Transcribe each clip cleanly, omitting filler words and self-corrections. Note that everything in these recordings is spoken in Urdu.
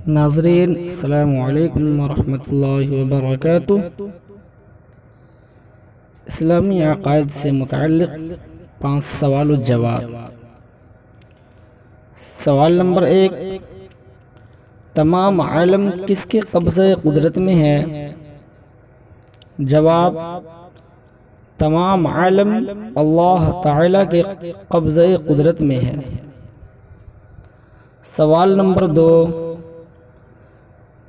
ناظرین السلام علیکم ورحمۃ اللہ وبرکاتہ۔ اسلامی عقائد سے متعلق 5 سوال و جواب۔ سوال نمبر 1، تمام عالم کس کے قبضہ قدرت میں ہے؟ جواب، تمام عالم اللہ تعالی کے قبضہ قدرت میں ہے۔ سوال نمبر 2،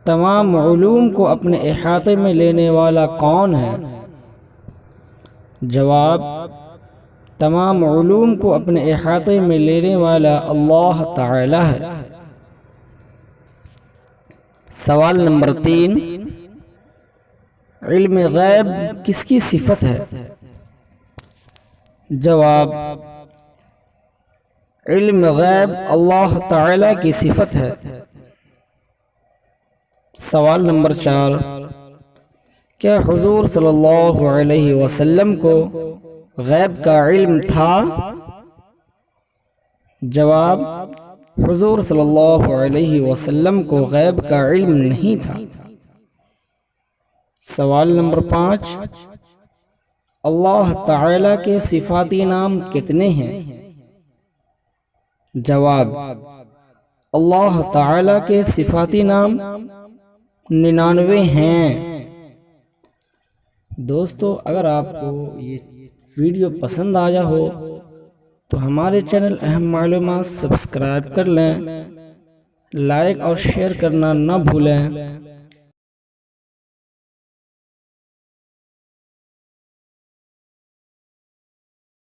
تمام علوم کو اپنے احاطے میں لینے والا کون ہے؟ جواب، تمام علوم کو اپنے احاطے میں لینے والا اللہ تعالی ہے۔ سوال نمبر 3، علم غیب کس کی صفت ہے؟ جواب، علم غیب اللہ تعالی کی صفت ہے۔ سوال نمبر 4، کیا حضور صلی اللہ علیہ وسلم کو غیب کا علم تھا؟ جواب، حضور صلی اللہ علیہ وسلم کو غیب کا علم نہیں تھا۔ سوال نمبر 5، اللہ تعالی کے صفاتی نام کتنے ہیں؟ جواب، اللہ تعالی کے صفاتی نام 99 ہیں۔ دوستو، اگر آپ کو یہ ویڈیو پسند آیا ہو تو ہمارے چینل اہم معلومات سبسکرائب کر لیں، لائک اور شیئر کرنا نہ بھولیں۔